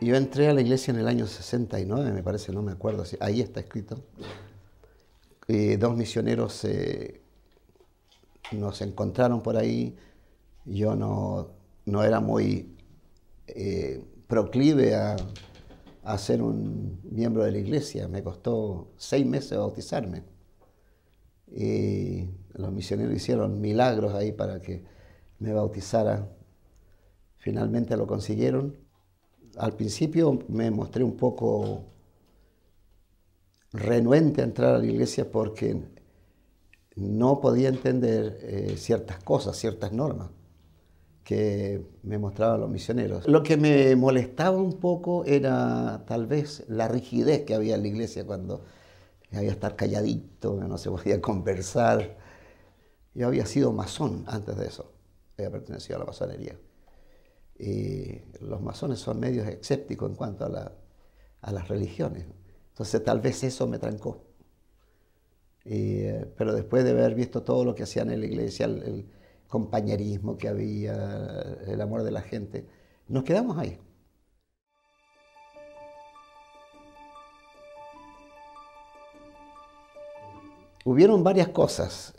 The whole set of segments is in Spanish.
Yo entré a la iglesia en el año 69, me parece, no me acuerdo, ahí está escrito. Dos misioneros nos encontraron por ahí. Yo no era muy proclive a ser un miembro de la iglesia. Me costó 6 meses bautizarme. Y los misioneros hicieron milagros ahí para que me bautizara. Finalmente lo consiguieron. Al principio me mostré un poco renuente a entrar a la iglesia porque no podía entender ciertas cosas, ciertas normas que me mostraban los misioneros. Lo que me molestaba un poco era tal vez la rigidez que había en la iglesia cuando había que estar calladito, no se podía conversar. Yo había sido masón antes de eso, había pertenecido a la masonería. Y los masones son medios escépticos en cuanto a las religiones. Entonces tal vez eso me trancó. Pero después de haber visto todo lo que hacían en la iglesia, el compañerismo que había, el amor de la gente, nos quedamos ahí. Hubieron varias cosas.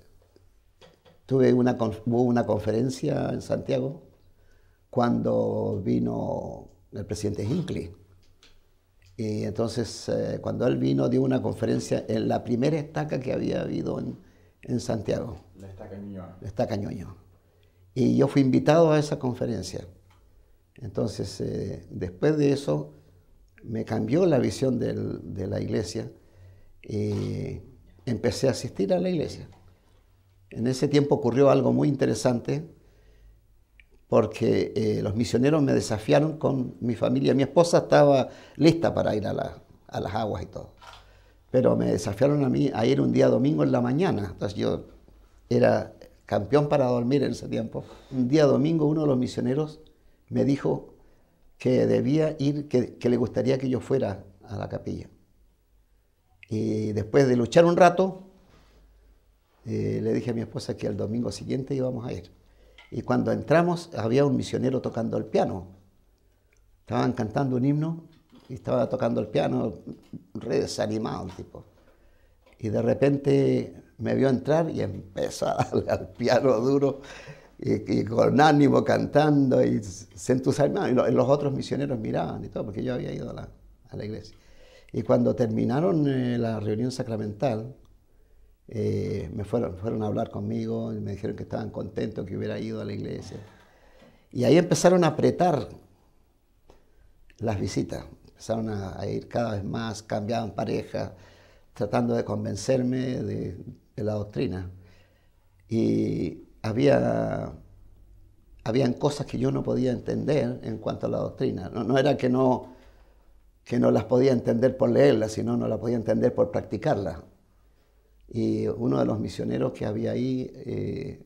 Hubo una conferencia en Santiago cuando vino el presidente Hinckley. Y entonces, cuando él vino, dio una conferencia en la primera estaca que había habido en Santiago. La estaca Ñuñoa. La estaca Ñuñoa. Y yo fui invitado a esa conferencia. Entonces, después de eso, me cambió la visión de la iglesia y empecé a asistir a la iglesia. En ese tiempo ocurrió algo muy interesante porque los misioneros me desafiaron con mi familia. Mi esposa estaba lista para ir a las aguas y todo, pero me desafiaron a mí a ir un día domingo en la mañana. Entonces yo era campeón para dormir en ese tiempo. Un día domingo uno de los misioneros me dijo que debía ir, que le gustaría que yo fuera a la capilla. Y después de luchar un rato, le dije a mi esposa que el domingo siguiente íbamos a ir. Y cuando entramos había un misionero tocando el piano. Estaban cantando un himno y estaba tocando el piano, re desanimado el tipo. Y de repente me vio entrar y empezó a darle al piano duro y con ánimo cantando y se entusiasmaba. Y los otros misioneros miraban y todo, porque yo había ido a la iglesia. Y cuando terminaron la reunión sacramental, me fueron a hablar conmigo y me dijeron que estaban contentos que hubiera ido a la iglesia. Y ahí empezaron a apretar las visitas, empezaron a ir cada vez más, cambiaban parejas, tratando de convencerme de la doctrina. Y habían cosas que yo no podía entender en cuanto a la doctrina. No era que no las podía entender por leerlas, sino no las podía entender por practicarlas. Y uno de los misioneros que había ahí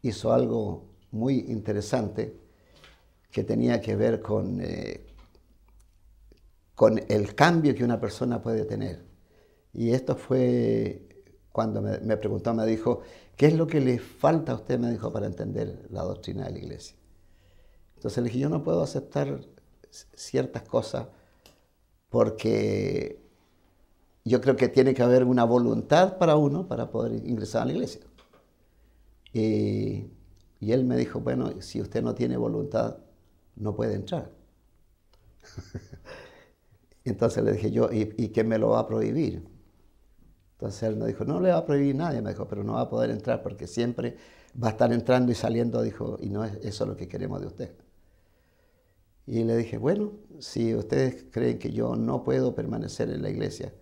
hizo algo muy interesante que tenía que ver con el cambio que una persona puede tener. Y esto fue cuando me preguntó, me dijo, ¿qué es lo que le falta a usted? Me dijo, para entender la doctrina de la iglesia. Entonces le dije, yo no puedo aceptar ciertas cosas porque yo creo que tiene que haber una voluntad para uno para poder ingresar a la iglesia. Y él me dijo, bueno, si usted no tiene voluntad, no puede entrar. Entonces le dije yo, ¿y qué me lo va a prohibir? Entonces él me dijo, no le va a prohibir nadie, me dijo, pero no va a poder entrar porque siempre va a estar entrando y saliendo, dijo, y no es eso lo que queremos de usted. Y le dije, bueno, si ustedes creen que yo no puedo permanecer en la iglesia,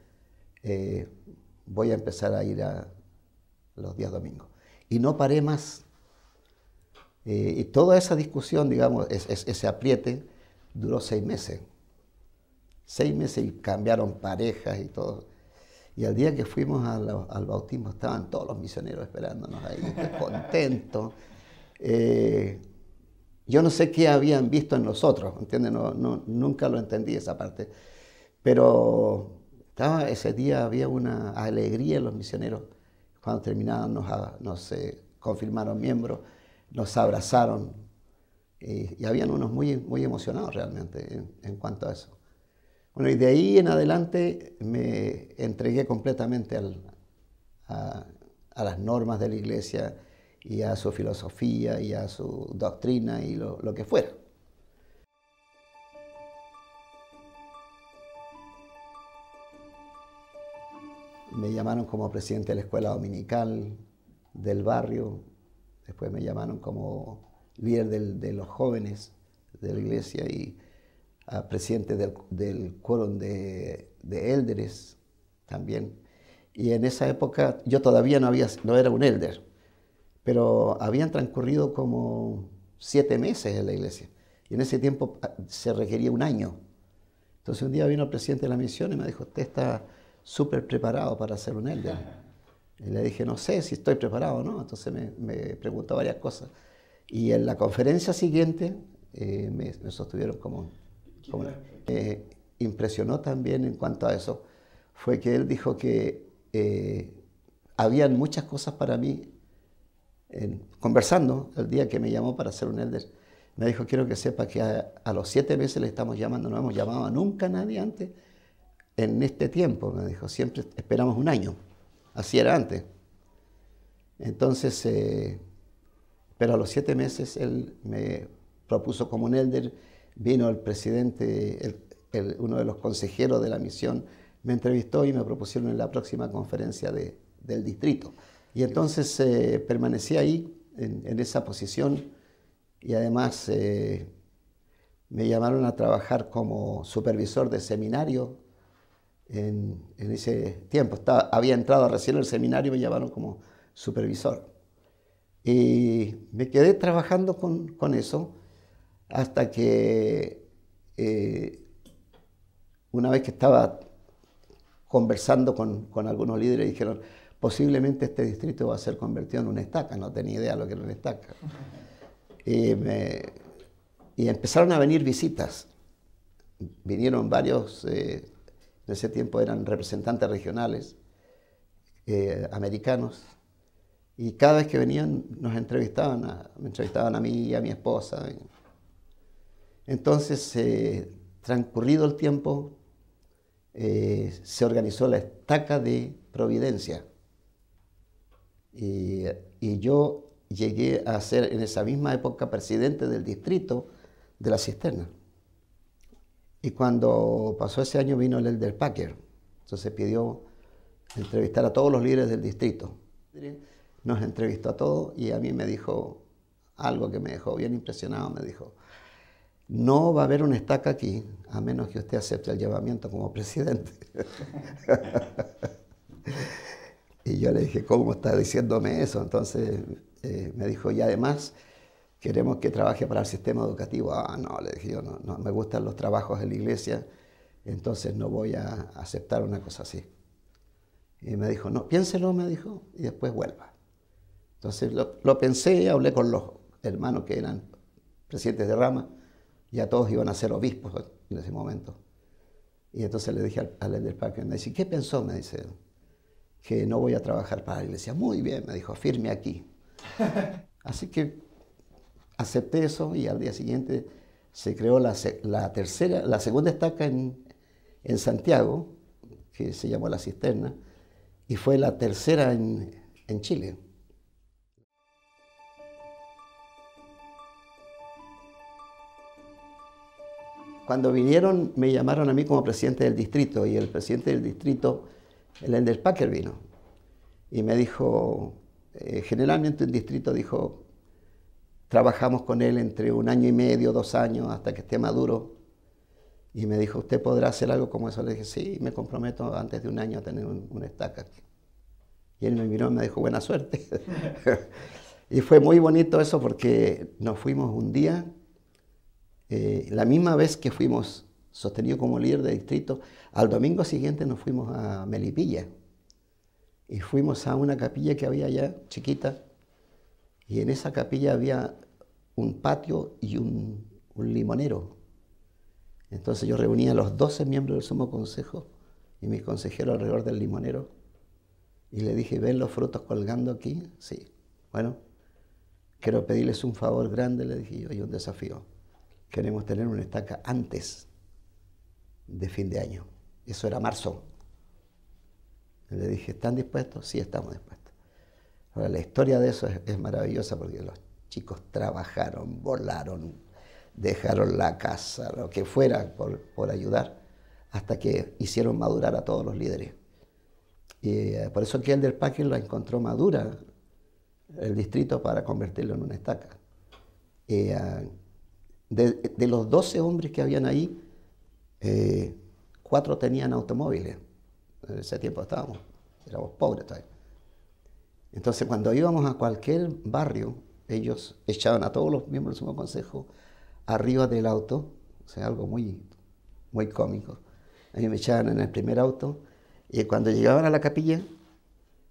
voy a empezar a ir a los días domingos. Y no paré más. Y toda esa discusión, digamos, ese apriete, duró 6 meses. 6 meses y cambiaron parejas y todo. Y al día que fuimos al bautismo estaban todos los misioneros esperándonos ahí, contentos. Yo no sé qué habían visto en nosotros, ¿entiendes? Nunca lo entendí esa parte. Pero ese día había una alegría en los misioneros. Cuando terminaron nos confirmaron miembros, nos abrazaron Y habían unos muy emocionados realmente en cuanto a eso. Bueno, y de ahí en adelante me entregué completamente a las normas de la iglesia y a su filosofía y a su doctrina y lo que fuera. Me llamaron como presidente de la escuela dominical del barrio, después me llamaron como líder de los jóvenes de la iglesia y a presidente del quórum de élderes también. Y en esa época yo todavía no era un élder, pero habían transcurrido como 7 meses en la iglesia. Y en ese tiempo se requería un año. Entonces un día vino el presidente de la misión y me dijo, usted está súper preparado para ser un élder. Y le dije, no sé si estoy preparado o no. Entonces me preguntó varias cosas. Y en la conferencia siguiente me sostuvieron como impresionó también en cuanto a eso, fue que él dijo que habían muchas cosas para mí, conversando el día que me llamó para ser un élder. Me dijo, quiero que sepa que a los 7 meses le estamos llamando, no hemos llamado a nunca a nadie antes en este tiempo, me dijo, siempre esperamos un año, así era antes. Entonces, pero a los 7 meses él me propuso como un élder, vino el presidente, uno de los consejeros de la misión, me entrevistó y me propusieron en la próxima conferencia del distrito. Y entonces permanecí ahí, en esa posición, y además me llamaron a trabajar como supervisor de seminario en ese tiempo. Había entrado recién al seminario y me llamaron como supervisor. Y me quedé trabajando con eso hasta que una vez que estaba conversando con algunos líderes, dijeron, posiblemente este distrito va a ser convertido en una estaca. No tenía idea de lo que era una estaca. Y empezaron a venir visitas. Vinieron varios, en ese tiempo eran representantes regionales, americanos, y cada vez que venían nos me entrevistaban a mí y a mi esposa. Entonces, transcurrido el tiempo, se organizó la estaca de Providencia. Y yo llegué a ser en esa misma época presidente del distrito de la cisterna. Y cuando pasó ese año vino el élder Packer. Entonces pidió entrevistar a todos los líderes del distrito. Nos entrevistó a todos y a mí me dijo algo que me dejó bien impresionado. Me dijo, no va a haber una estaca aquí a menos que usted acepte el llamamiento como presidente. Y yo le dije, ¿cómo está diciéndome eso? Entonces me dijo, y además queremos que trabaje para el sistema educativo. Ah, no, le dije yo, no me gustan los trabajos en la iglesia, entonces no voy a aceptar una cosa así. Y me dijo, no, piénselo, me dijo, y después vuelva. Entonces lo pensé, hablé con los hermanos que eran presidentes de rama, ya todos iban a ser obispos en ese momento. Y entonces le dije al élder Packer, me dice, ¿qué pensó? Me dice, que no voy a trabajar para la iglesia. Muy bien, me dijo, firme aquí. Así que acepté eso y al día siguiente se creó la segunda estaca en Santiago, que se llamó La Cisterna, y fue la tercera en Chile. Cuando vinieron, me llamaron a mí como presidente del distrito, y el presidente del distrito, el élder Packer, vino y me dijo, generalmente el distrito dijo, trabajamos con él entre 1 año y medio, 2 años, hasta que esté maduro. Y me dijo, ¿usted podrá hacer algo como eso? Le dije, sí, me comprometo antes de 1 año a tener una estaca. Y él me miró y me dijo, buena suerte. Y fue muy bonito eso porque nos fuimos un día, la misma vez que fuimos sostenido como líder de distrito, al domingo siguiente nos fuimos a Melipilla. Y fuimos a una capilla que había allá, chiquita, y en esa capilla había un patio y un limonero. Entonces yo reunía a los 12 miembros del Sumo Consejo y mis consejeros alrededor del limonero, y le dije, ¿ven los frutos colgando aquí? Sí. Bueno, quiero pedirles un favor grande, le dije yo, y un desafío. Queremos tener una estaca antes de fin de año. Eso era marzo. Le dije, ¿están dispuestos? Sí, estamos dispuestos. Ahora, la historia de eso es maravillosa porque los chicos trabajaron, volaron, dejaron la casa, lo que fuera por ayudar, hasta que hicieron madurar a todos los líderes. Y por eso que Elder Packer la encontró madura, el distrito, para convertirlo en una estaca. De los 12 hombres que habían ahí, 4 tenían automóviles. En ese tiempo éramos pobres todavía. Entonces, cuando íbamos a cualquier barrio, ellos echaban a todos los miembros del Sumo Consejo arriba del auto, o sea, algo muy, muy cómico. A mí me echaban en el primer auto y cuando llegaban a la capilla,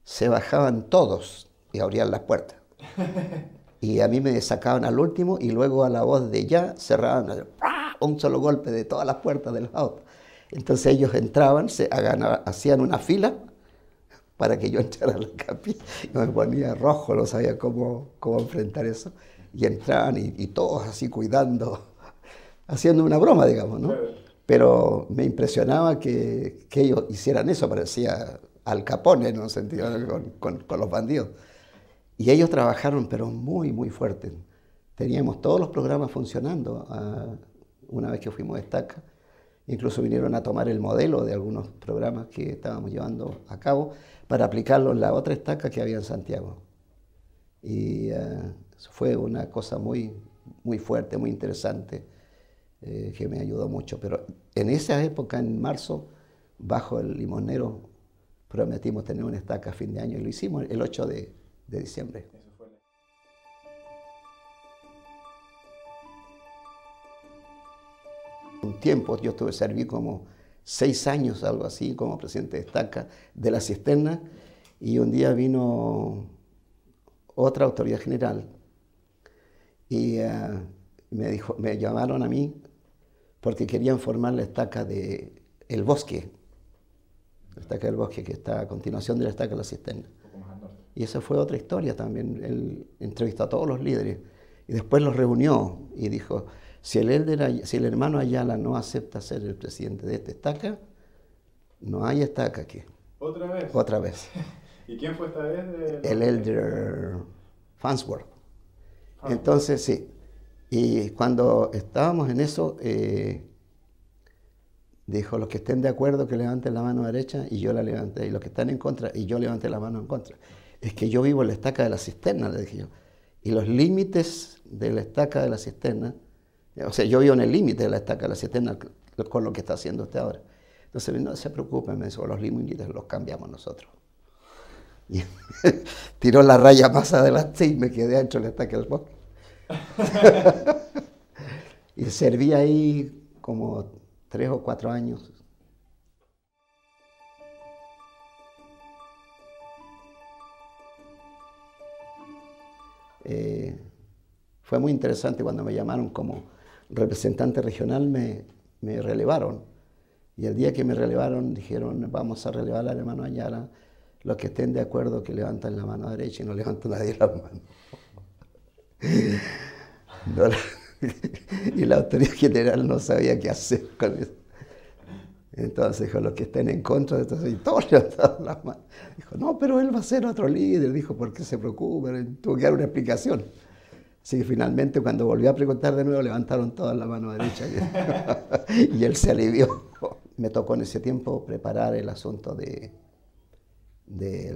se bajaban todos y abrían las puertas. Y a mí me sacaban al último y luego a la voz de ya cerraban un solo golpe de todas las puertas del auto. Entonces ellos entraban, hacían una fila para que yo entrara a la capilla. Yo me ponía rojo, no sabía cómo enfrentar eso. Y entraban y todos así cuidando, haciendo una broma, digamos, ¿no? Pero me impresionaba que ellos hicieran eso, parecía Al Capone, en un sentido, con los bandidos. Y ellos trabajaron, pero muy, muy fuerte. Teníamos todos los programas funcionando una vez que fuimos a estaca. Incluso vinieron a tomar el modelo de algunos programas que estábamos llevando a cabo para aplicarlo en la otra estaca que había en Santiago. Y fue una cosa muy, muy fuerte, muy interesante, que me ayudó mucho. Pero en esa época, en marzo, bajo el limonero, prometimos tener una estaca a fin de año y lo hicimos el 8 de diciembre. Un tiempo, yo serví como 6 años, algo así, como presidente de estaca de la cisterna, y un día vino otra autoridad general y me llamaron a mí porque querían formar la estaca de El Bosque, la estaca del Bosque, que está a continuación de la estaca de la cisterna. Y esa fue otra historia también. Él entrevistó a todos los líderes y después los reunió y dijo, si el hermano Ayala no acepta ser el presidente de esta estaca, no hay estaca aquí. ¿Otra vez? Otra vez. ¿Y quién fue esta vez? El elder Farnsworth. Entonces, sí. Y cuando estábamos en eso, dijo, los que estén de acuerdo que levanten la mano derecha, y yo la levanté. Y los que están en contra, y yo levanté la mano en contra. Es que yo vivo en la estaca de la cisterna, le dije yo. Y los límites de la estaca de la cisterna, o sea, yo vivo en el límite de la estaca de la cisterna con lo que está haciendo usted ahora. Entonces, no se preocupen, me dijo, los límites los cambiamos nosotros. Y tiró la raya más adelante y me quedé dentro de la estaca del bosque. Y serví ahí como 3 o 4 años. Fue muy interesante cuando me llamaron como representante regional, me relevaron. Y el día que me relevaron dijeron, vamos a relevar al hermano Ayala, los que estén de acuerdo que levantan la mano derecha y no levantan nadie la mano. No, y la autoridad general no sabía qué hacer con eso. Entonces dijo, los que estén en contra, y todos levantaron las manos. Dijo, no, pero él va a ser otro líder. Dijo, ¿por qué se preocupan? Tuvo que dar una explicación. Así que finalmente, cuando volvió a preguntar de nuevo, levantaron todas la mano derecha y él se alivió. Me tocó en ese tiempo preparar el asunto de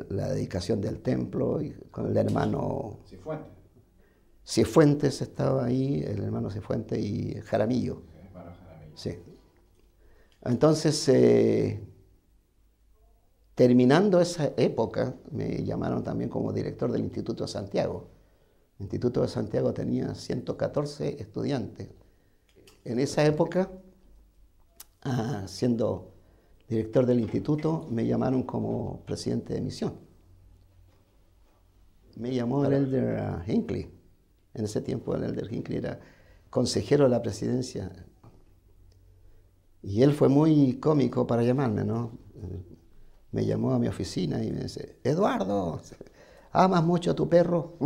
la dedicación del templo y con el hermano Cifuentes. Cifuentes estaba ahí, el hermano Cifuentes y Jaramillo. El hermano Jaramillo. Sí. Entonces, terminando esa época, me llamaron también como director del Instituto de Santiago. El Instituto de Santiago tenía 114 estudiantes. En esa época, siendo director del instituto, me llamaron como presidente de misión. Me llamó el elder Hinckley. En ese tiempo el elder Hinckley era consejero de la presidencia. Y él fue muy cómico para llamarme, ¿no? Me llamó a mi oficina y me dice, Eduardo, ¿Amas mucho a tu perro?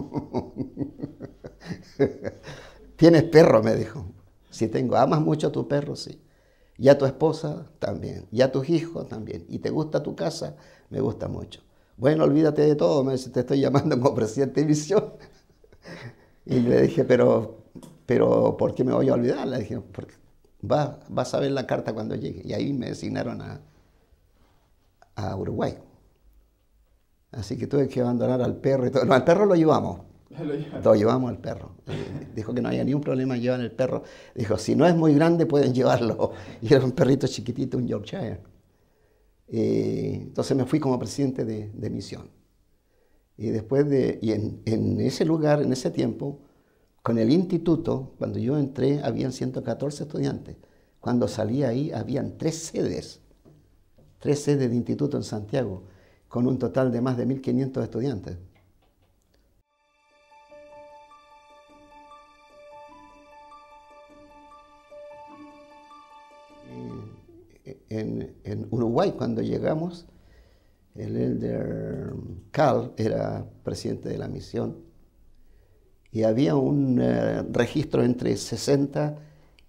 ¿Tienes perro? Me dijo. Sí tengo. ¿Amas mucho a tu perro? Sí. ¿Y a tu esposa? También. ¿Y a tus hijos? También. ¿Y te gusta tu casa? Me gusta mucho. Bueno, olvídate de todo, me dice, te estoy llamando como presidente de misión. Y le dije, pero ¿por qué me voy a olvidar? Le dije, porque vas a ver la carta cuando llegue. Y ahí me designaron a Uruguay. Así que tuve que abandonar al perro y todo. No, al perro lo llevamos. Lo llevamos al perro. Dijo que no había ningún problema en llevar el perro. Dijo, si no es muy grande pueden llevarlo. Y era un perrito chiquitito, un Yorkshire. Entonces me fui como presidente de misión. Y después en ese lugar, en ese tiempo, con el instituto, cuando yo entré, habían 114 estudiantes. Cuando salí ahí, habían 3 sedes de instituto en Santiago, con un total de más de 1.500 estudiantes. En Uruguay, cuando llegamos, el elder Carl era presidente de la misión y había un registro entre 60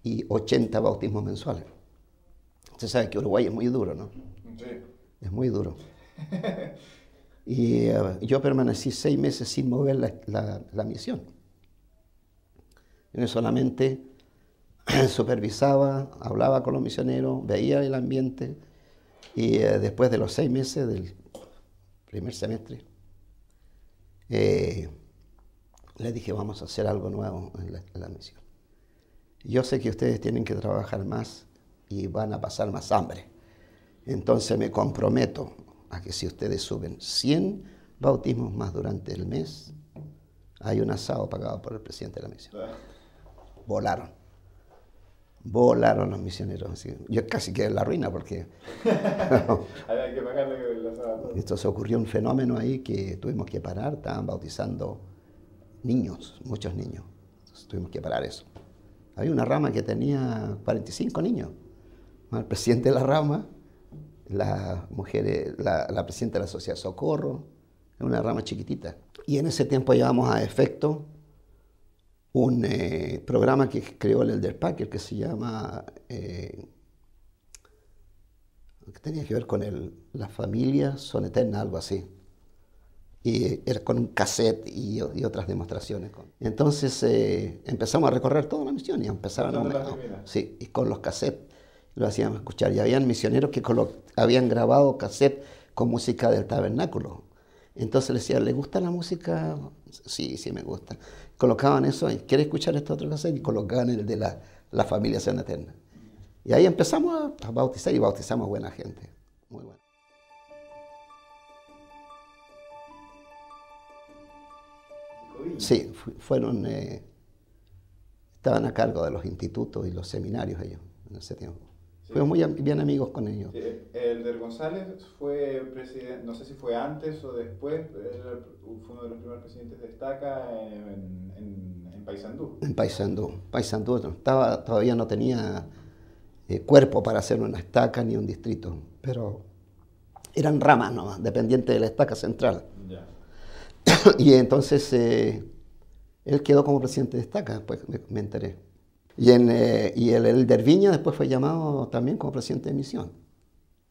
y 80 bautismos mensuales. Usted sabe que Uruguay es muy duro, ¿no? Sí. Es muy duro. Y yo permanecí 6 meses sin mover la misión. Yo solamente supervisaba, hablaba con los misioneros, veía el ambiente y después de los 6 meses del primer semestre le dije vamos a hacer algo nuevo en la misión. Yo sé que ustedes tienen que trabajar más y van a pasar más hambre. Entonces me comprometo a que si ustedes suben 100 bautismos más durante el mes, hay un asado pagado por el presidente de la misión. Volaron los misioneros. Así. Yo casi quedé en la ruina porque Había que pagarle el asado. Entonces ocurrió un fenómeno ahí que tuvimos que parar. Estaban bautizando niños, muchos niños. Entonces tuvimos que parar eso. Había una rama que tenía 45 niños. El presidente de la rama, la presidenta de la Sociedad Socorro, una rama chiquitita. Y en ese tiempo llevamos a efecto un programa que creó el Elder Packer que se llama, que tenía que ver con las familias son eternas, algo así. Y era con un cassette y otras demostraciones. Entonces empezamos a recorrer toda la misión y empezaron sí, y con los cassettes lo hacíamos escuchar. Y habían misioneros que habían grabado cassette con música del tabernáculo. Entonces le decía, ¿le gusta la música? Sí, sí me gusta. Colocaban eso, ¿quiere escuchar este otro cassette? Y colocaban el de la familia Sana Eterna. Y ahí empezamos a bautizar y bautizamos buena gente. Muy buena. Sí, estaban a cargo de los institutos y los seminarios ellos en ese tiempo. Sí. Fuimos muy bien amigos con ellos. Sí, Elder González fue presidente, no sé si fue antes o después, fue uno de los primeros presidentes de Estaca en Paysandú. En Paysandú. Paysandú todavía no tenía cuerpo para hacer una estaca ni un distrito, pero eran ramas nomás, dependientes de la estaca central. Ya. Y entonces él quedó como presidente de estaca, después me enteré. Y el Elder Viña después fue llamado también como presidente de misión.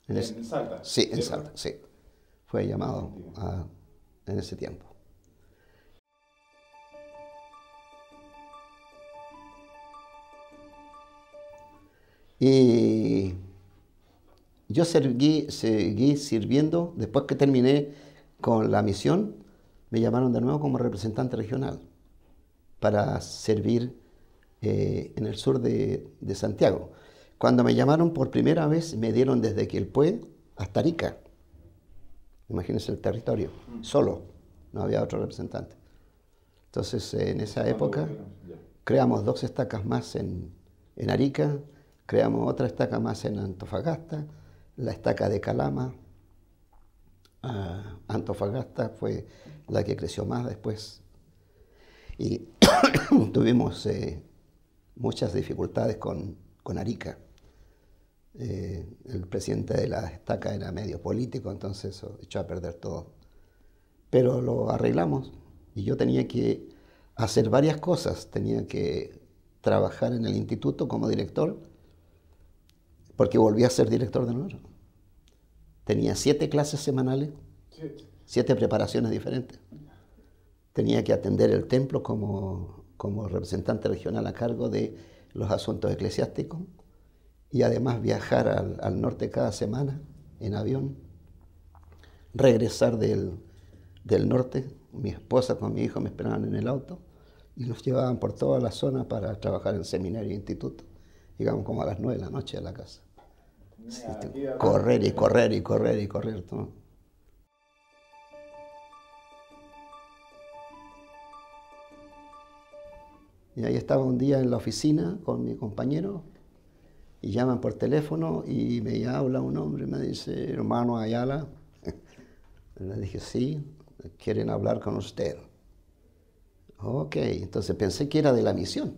¿En Salta? Sí, en Salta, sí. Fue llamado en ese tiempo. Y yo seguí sirviendo, después que terminé con la misión, me llamaron de nuevo como representante regional para servir en el sur de Santiago. Cuando me llamaron por primera vez, me dieron desde Quilpué hasta Arica. Imagínense el territorio, solo, no había otro representante. Entonces, en esa época, creamos 2 estacas más en Arica, creamos otra estaca más en Antofagasta, la estaca de Calama. Antofagasta fue la que creció más después. Y tuvimos muchas dificultades con Arica. El presidente de la estaca era medio político, entonces eso echó a perder todo. pero lo arreglamos y yo tenía que hacer varias cosas. Tenía que trabajar en el instituto como director, porque volví a ser director de nuevo. Tenía 7 clases semanales, 7 preparaciones diferentes. Tenía que atender el templo como representante regional a cargo de los asuntos eclesiásticos y además viajar al norte cada semana en avión, regresar del norte. Mi esposa con mi hijo me esperaban en el auto y nos llevaban por toda la zona para trabajar en seminario e instituto. Llegamos como a las 9 de la noche a la casa. Sí, correr y correr y correr y correr todo. Y ahí estaba un día en la oficina con mi compañero y llaman por teléfono y me habla un hombre y me dice, hermano Ayala. Le dije, sí, quieren hablar con usted. Ok, entonces pensé que era de la misión.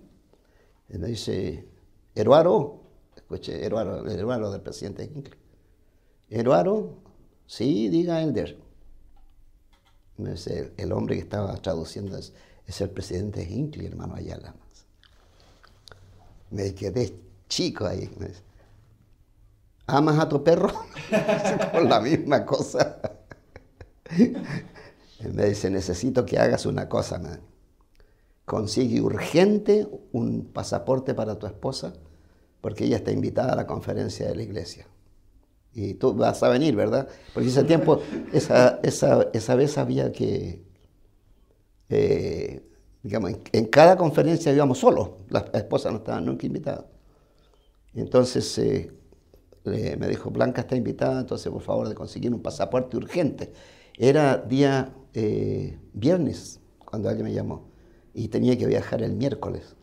Y me dice, Eduardo, escuché, Eduardo del presidente Hinckley. Eduardo, sí, diga Elder. Me dice, el hombre que estaba traduciendo es el presidente Hinckley, hermano Ayala. Me quedé chico ahí. Me dice, ¿amas a tu perro? Con la misma cosa. Me dice, necesito que hagas una cosa, man. Consigue urgente un pasaporte para tu esposa, porque ella está invitada a la conferencia de la iglesia. Y tú vas a venir, ¿verdad? Porque ese tiempo, esa vez había que, digamos, en cada conferencia íbamos solos. Las esposas no estaban nunca invitadas. Entonces me dijo, Blanca está invitada, entonces por favor de conseguir un pasaporte urgente. Era día viernes cuando alguien me llamó y tenía que viajar el miércoles.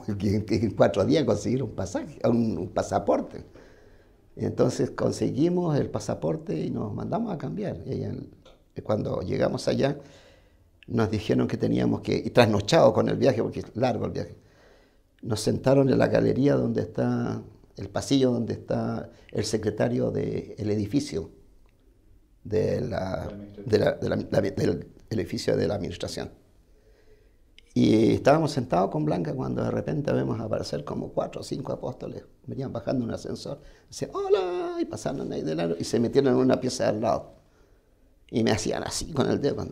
En 4 días conseguir un pasaje, un pasaporte. Entonces conseguimos el pasaporte y nos mandamos a cambiar. Y cuando llegamos allá nos dijeron que teníamos que, y trasnochado con el viaje, porque es largo el viaje, nos sentaron en la galería donde está, el pasillo donde está el secretario del edificio, del edificio de la administración. Y estábamos sentados con Blanca cuando de repente vemos aparecer como 4 o 5 apóstoles. Venían bajando un ascensor. Decían, hola, y pasaron ahí de lado y se metieron en una pieza al lado. Y me hacían así con el dedo.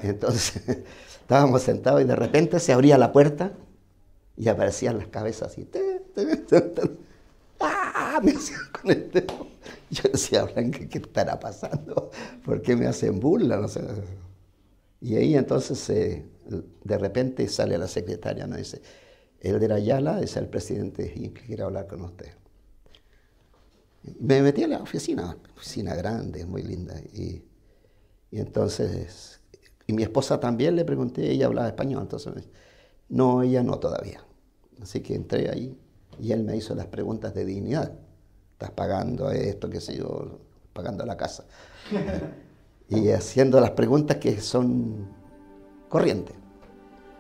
Entonces estábamos sentados y de repente se abría la puerta y aparecían las cabezas así. ¡Ah! Me hacían con el dedo. Yo decía, Blanca, ¿qué estará pasando? ¿Por qué me hacen burla? No sé. Y ahí entonces de repente sale la secretaria y me dice, Elder Ayala es el presidente y quiere hablar con usted. Me metí a la oficina grande, muy linda. Y entonces, y mi esposa también le pregunté, ella hablaba español, entonces me dice, no, ella no todavía. Así que entré ahí y él me hizo las preguntas de dignidad. ¿Estás pagando esto, qué sé yo, pagando la casa? Y haciendo las preguntas que son corrientes.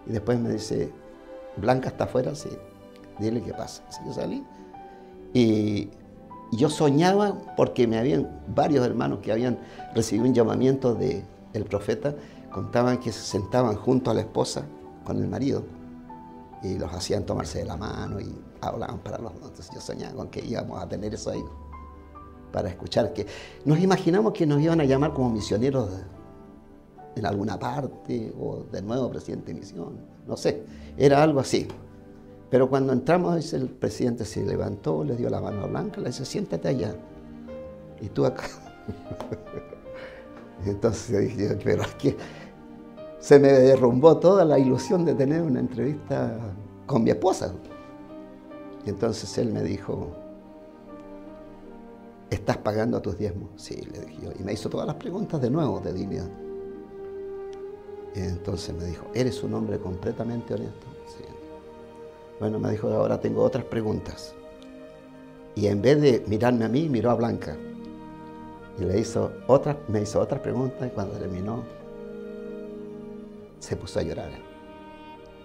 Y después me dice, Blanca está afuera, sí, dile qué pasa. Así que salí. Y yo soñaba, porque me habían varios hermanos que habían recibido un llamamiento del profeta, contaban que se sentaban junto a la esposa con el marido y los hacían tomarse de la mano y hablaban para los dos. Entonces yo soñaba con que íbamos a tener eso ahí, para escuchar, que nos imaginamos que nos iban a llamar como misioneros en alguna parte, o de nuevo presidente de misión, no sé, era algo así. Pero cuando entramos, el presidente se levantó, le dio la mano a Blanca, le dice, siéntate allá, y tú acá. Entonces dije, pero es que se me derrumbó toda la ilusión de tener una entrevista con mi esposa. Y entonces él me dijo, ¿estás pagando tus diezmos? Sí, le dije yo. Y me hizo todas las preguntas de nuevo de dignidad. Y entonces me dijo, ¿eres un hombre completamente honesto? Sí. Bueno, me dijo, ahora tengo otras preguntas. Y en vez de mirarme a mí, miró a Blanca. Y me hizo otras preguntas y cuando terminó, se puso a llorar.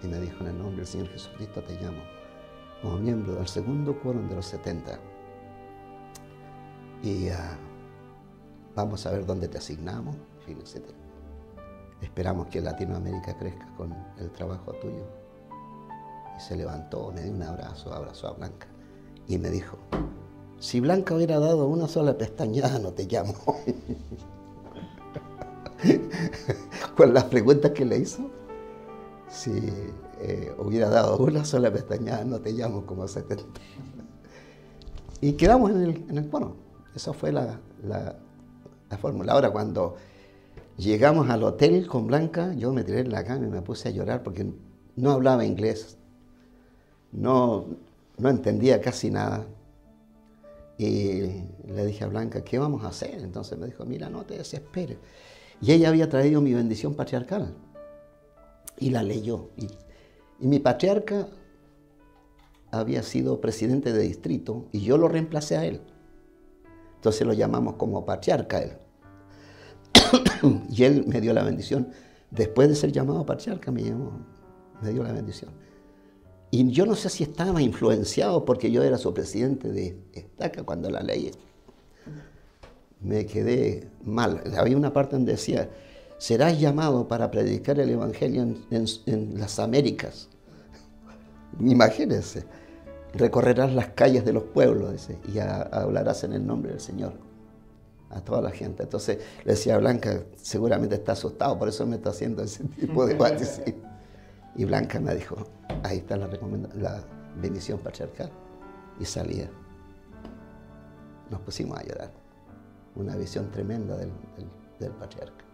Y me dijo, en el nombre del Señor Jesucristo te llamo como miembro del segundo quórum de los 70. Y vamos a ver dónde te asignamos. fin, etc. Esperamos que Latinoamérica crezca con el trabajo tuyo. Y se levantó, me dio un abrazo, abrazó a Blanca y me dijo, si Blanca hubiera dado una sola pestañada, no te llamo. Con las preguntas que le hizo, si hubiera dado una sola pestañada, no te llamo como 70. Y quedamos en el bueno. Esa fue la fórmula. Ahora, cuando llegamos al hotel con Blanca, yo me tiré en la cama y me puse a llorar porque no hablaba inglés, no entendía casi nada. Y le dije a Blanca, ¿qué vamos a hacer? Entonces me dijo, mira, no te desesperes. Y ella había traído mi bendición patriarcal y la leyó. Y mi patriarca había sido presidente de distrito y yo lo reemplacé a él. Entonces lo llamamos como patriarca a él. Y él me dio la bendición. Después de ser llamado patriarca, me dio la bendición. Y yo no sé si estaba influenciado porque yo era su presidente de Estaca cuando la leí. Me quedé mal. Había una parte donde decía, serás llamado para predicar el Evangelio en las Américas. Imagínense. Recorrerás las calles de los pueblos, dice, y hablarás en el nombre del Señor a toda la gente. Entonces le decía a Blanca, seguramente está asustado, por eso me está haciendo ese tipo de cosas. Y Blanca me dijo, ahí está la bendición patriarcal. Y salía. Nos pusimos a llorar. Una visión tremenda del patriarca.